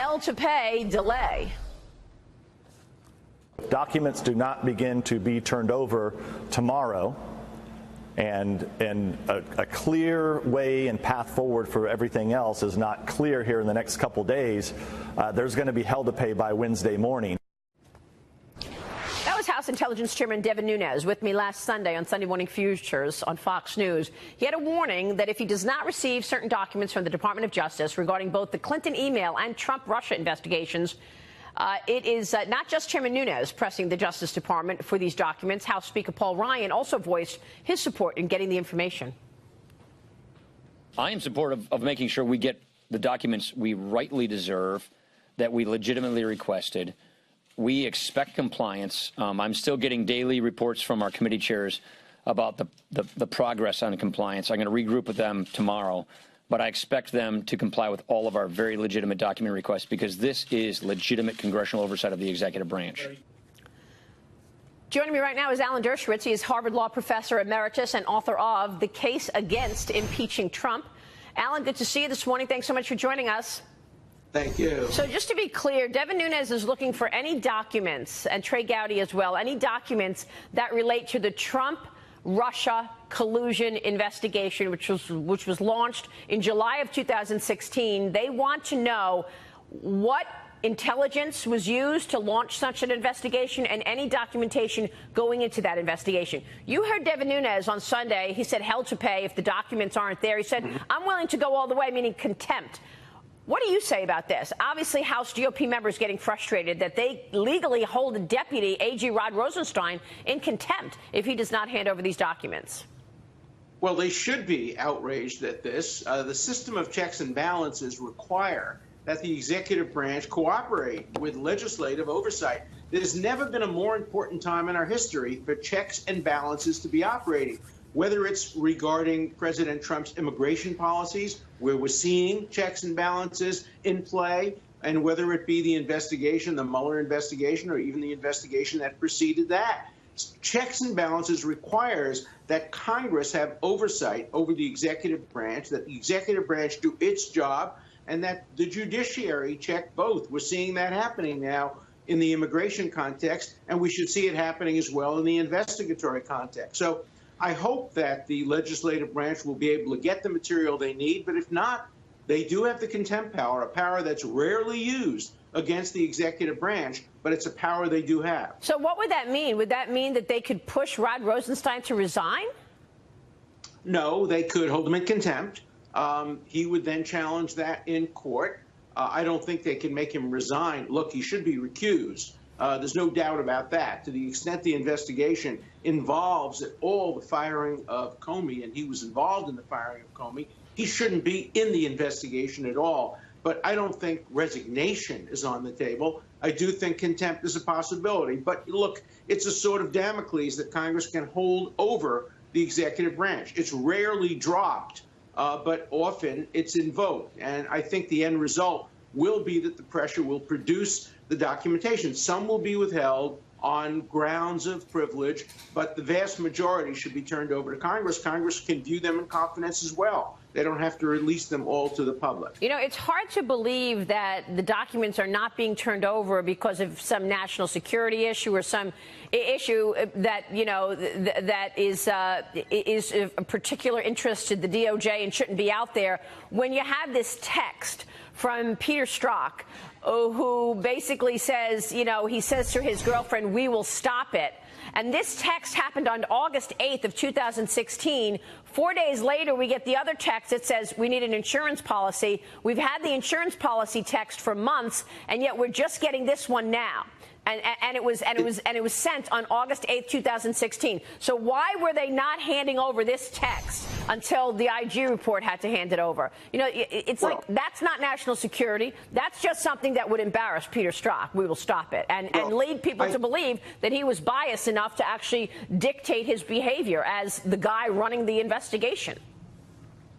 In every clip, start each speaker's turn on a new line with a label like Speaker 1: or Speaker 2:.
Speaker 1: hell to pay delay.
Speaker 2: Documents do not begin to be turned over tomorrow, and a clear way and path forward for everything else is not clear here in the next couple days. There's going to be hell to pay by Wednesday morning.
Speaker 1: That was House Intelligence Chairman Devin Nunes with me last Sunday on Sunday Morning Futures on Fox News. He had a warning that if he does not receive certain documents from the Department of Justice regarding both the Clinton email and Trump-Russia investigations, it is not just Chairman Nunes pressing the Justice Department for these documents. House Speaker Paul Ryan also voiced his support in getting the information.
Speaker 3: I am supportive of making sure we get the documents we rightly deserve, that we legitimately requested. We expect compliance. I'm still getting daily reports from our committee chairs about the progress on compliance. I'm going to regroup with them tomorrow. But I expect them to comply with all of our very legitimate document requests, because this is legitimate congressional oversight of the executive branch.
Speaker 1: Joining me right now is Alan Dershowitz. He is Harvard Law Professor Emeritus and author of The Case Against Impeaching Trump. Alan, good to see you this morning. Thanks so much for joining us.
Speaker 4: Thank you.
Speaker 1: So just to be clear, Devin Nunes is looking for any documents, and Trey Gowdy as well, any documents that relate to the Trump-Russia collusion investigation, which was launched in July of 2016. They want to know what intelligence was used to launch such an investigation and any documentation going into that investigation. You heard Devin Nunes on Sunday. He said hell to pay if the documents aren't there. He said, I'm willing to go all the way, meaning contempt. What do you say about this? Obviously, House GOP members getting frustrated that they legally hold a deputy, AG Rod Rosenstein, in contempt if he does not hand over these documents.
Speaker 4: Well, they should be outraged at this. The system of checks and balances require that the executive branch cooperate with legislative oversight. There's never been a more important time in our history for checks and balances to be operating, whether it's regarding President Trump's immigration policies, where we're seeing checks and balances in play, and whether it be the investigation, the Mueller investigation, or even the investigation that preceded that. Checks and balances requires that Congress have oversight over the executive branch, that the executive branch do its job, and that the judiciary check both. We're seeing that happening now in the immigration context, and we should see it happening as well in the investigatory context. So I hope that the legislative branch will be able to get the material they need, but if not, they do have the contempt power, a power that's rarely used against the executive branch, but it's a power they do have.
Speaker 1: So what would that mean? Would that mean that they could push Rod Rosenstein to resign?
Speaker 4: No, they could hold him in contempt. He would then challenge that in court. I don't think they can make him resign. Look, he should be recused. There's no doubt about that. To the extent the investigation involves at all the firing of Comey, and he was involved in the firing of Comey, he shouldn't be in the investigation at all. But I don't think resignation is on the table. I do think contempt is a possibility. But look, it's a sword of Damocles that Congress can hold over the executive branch. It's rarely dropped, but often it's invoked. And I think the end result will be that the pressure will produce the documentation. Some will be withheld on grounds of privilege, but the vast majority should be turned over to Congress. Congress can view them in confidence as well. They don't have to release them all to the public.
Speaker 1: You know, it's hard to believe that the documents are not being turned over because of some national security issue or some issue that, you know, that is of particular interest to the DOJ and shouldn't be out there. When you have this text from Peter Strzok, who basically says, you know, he says to his girlfriend, "We will stop it." And this text happened on August 8th of 2016. 4 days later, we get the other text that says we need an insurance policy. We've had the insurance policy text for months, and yet we're just getting this one now. And it was sent on August 8th, 2016. So why were they not handing over this text until the IG report had to hand it over? You know, it's like that's not national security. That's just something that would embarrass Peter Strzok. We will stop it and lead people to believe that he was biased enough to actually dictate his behavior as the guy running the investigation.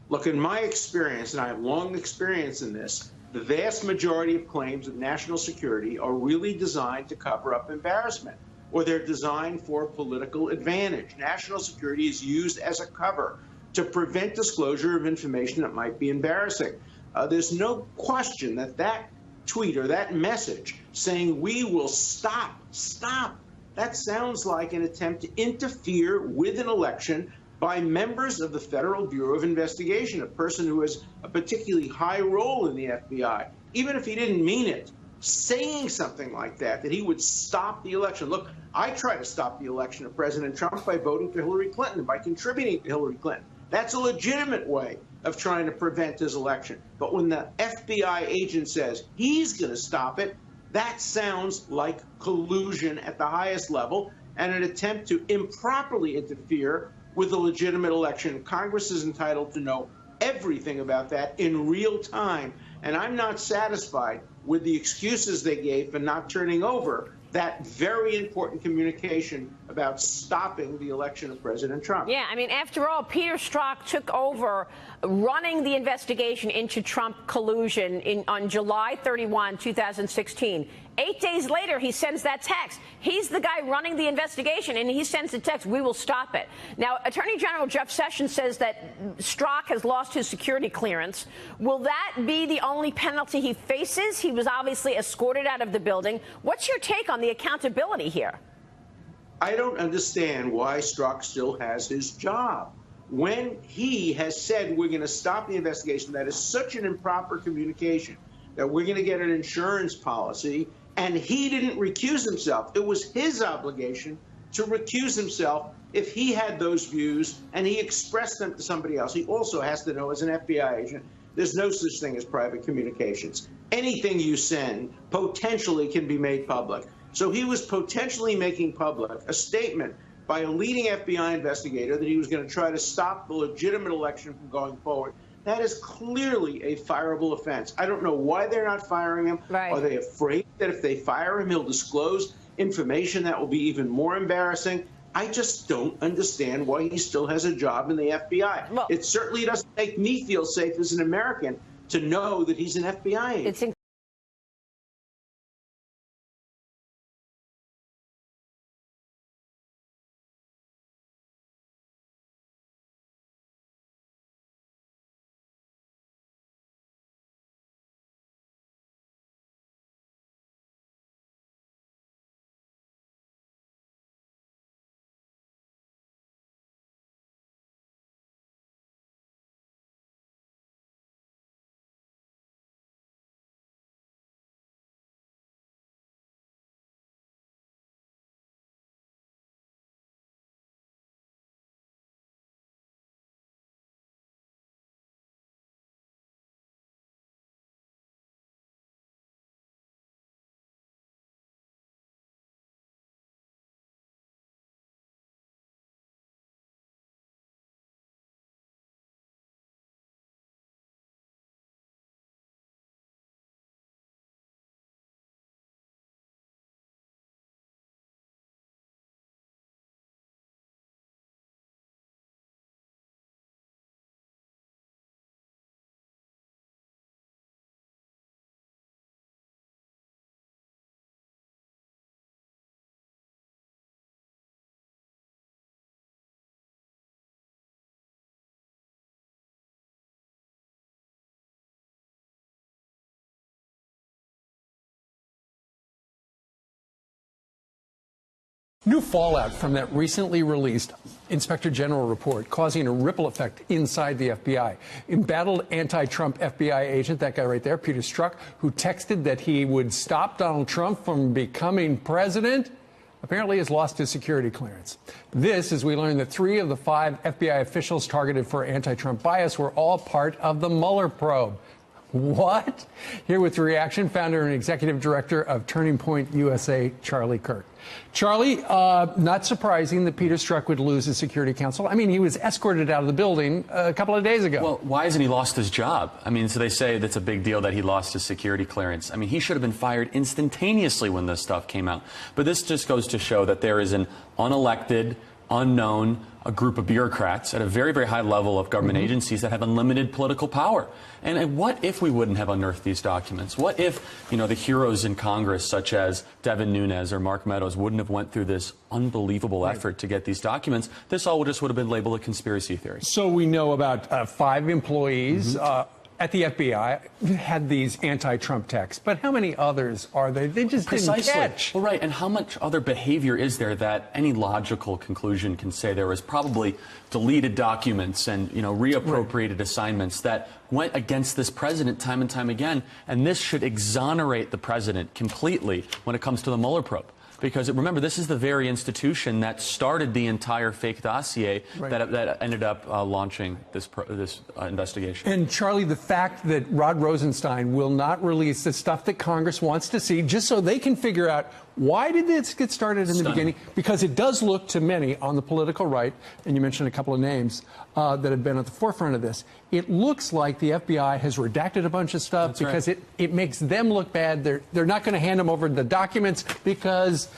Speaker 4: Look, in my experience, and I have long experience in this, the vast majority of claims of national security are really designed to cover up embarrassment, or they're designed for political advantage. National security is used as a cover to prevent disclosure of information that might be embarrassing. There's no question that that tweet or that message saying we will stop, that sounds like an attempt to interfere with an election by members of the Federal Bureau of Investigation, a person who has a particularly high role in the FBI. Even if he didn't mean it, saying something like that he would stop the election. Look, I try to stop the election of President Trump by voting for Hillary Clinton, by contributing to Hillary Clinton. That's a legitimate way of trying to prevent his election. But when the FBI agent says he's going to stop it, that sounds like collusion at the highest level and an attempt to improperly interfere with a legitimate election. Congress is entitled to know everything about that in real time. And I'm not satisfied with the excuses they gave for not turning over that very important communication about stopping the election of President Trump.
Speaker 1: Yeah, I mean, after all, Peter Strzok took over running the investigation into Trump collusion on July 31, 2016. 8 days later, he sends that text. He's the guy running the investigation, and he sends the text, we will stop it. Now, Attorney General Jeff Sessions says that Strzok has lost his security clearance. Will that be the only penalty he faces? He was obviously escorted out of the building. What's your take on the accountability here?
Speaker 4: I don't understand why Strzok still has his job. When he has said we're going to stop the investigation, that is such an improper communication, that we're going to get an insurance policy, and he didn't recuse himself. It was his obligation to recuse himself if he had those views and he expressed them to somebody else. He also has to know, as an FBI agent, there's no such thing as private communications. Anything you send potentially can be made public. So he was potentially making public a statement by a leading FBI investigator that he was going to try to stop the legitimate election from going forward. That is clearly a fireable offense. I don't know why they're not firing him.
Speaker 1: Right.
Speaker 4: Are they afraid that if they fire him, he'll disclose information that will be even more embarrassing? I just don't understand why he still has a job in the FBI.
Speaker 1: Well,
Speaker 4: it certainly doesn't make me feel safe as an American to know that he's an FBI agent.
Speaker 5: New fallout from that recently released Inspector General report causing a ripple effect inside the FBI. Embattled anti-Trump FBI agent, that guy right there, Peter Strzok, who texted that he would stop Donald Trump from becoming president, apparently has lost his security clearance. This, as we learned that 3 of the 5 FBI officials targeted for anti-Trump bias were all part of the Mueller probe. What? Here with the reaction, founder and executive director of Turning Point USA, Charlie Kirk. Charlie, not surprising that Peter Strzok would lose his security counsel. I mean, he was escorted out of the building a couple of days ago.
Speaker 6: Well, why hasn't he lost his job? I mean, so they say that's a big deal that he lost his security clearance. I mean, he should have been fired instantaneously when this stuff came out. But this just goes to show that there is an unelected, unknown, a group of bureaucrats at a very, very high level of government agencies that have unlimited political power. And what if we wouldn't have unearthed these documents? What if, the heroes in Congress, such as Devin Nunes or Mark Meadows, wouldn't have went through this unbelievable effort to get these documents? This all just would have been labeled a conspiracy theory.
Speaker 5: So we know about 5 employees. at the FBI had these anti-Trump texts, but how many others are there? They just
Speaker 6: Precisely.
Speaker 5: didn't catch.
Speaker 6: Well, right, and how much other behavior is there that any logical conclusion can say there was probably deleted documents and, you know, reappropriated assignments that went against this president time and time again, and this should exonerate the president completely when it comes to the Mueller probe. Because remember, this is the very institution that started the entire fake dossier that ended up launching this investigation.
Speaker 5: And Charlie, the fact that Rod Rosenstein will not release the stuff that Congress wants to see, just so they can figure out why did this get started in the beginning? Because it does look to many on the political right, and you mentioned a couple of names that have been at the forefront of this. It looks like the FBI has redacted a bunch of stuff because it makes them look bad. They're not going to hand them over the documents because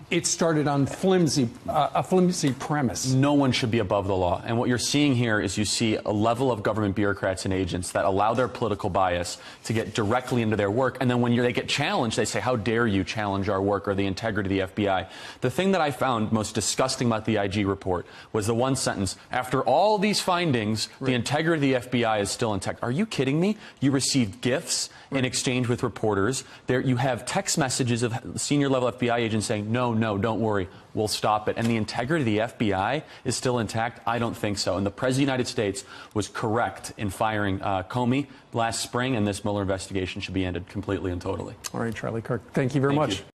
Speaker 5: it started on a flimsy premise.
Speaker 6: No one should be above the law. And what you're seeing here is you see a level of government bureaucrats and agents that allow their political bias to get directly into their work. And then when they get challenged, they say, how dare you challenge our work or the integrity of the FBI? The thing that I found most disgusting about the IG report was the one sentence, after all these findings, the integrity of the FBI is still intact. Are you kidding me? You received gifts in exchange with reporters. There, you have text messages of senior level FBI agents saying, no, don't worry, we'll stop it. And the integrity of the FBI is still intact? I don't think so. And the President of the United States was correct in firing Comey last spring, and this Mueller investigation should be ended completely and totally.
Speaker 5: All right, Charlie Kirk, thank you very much.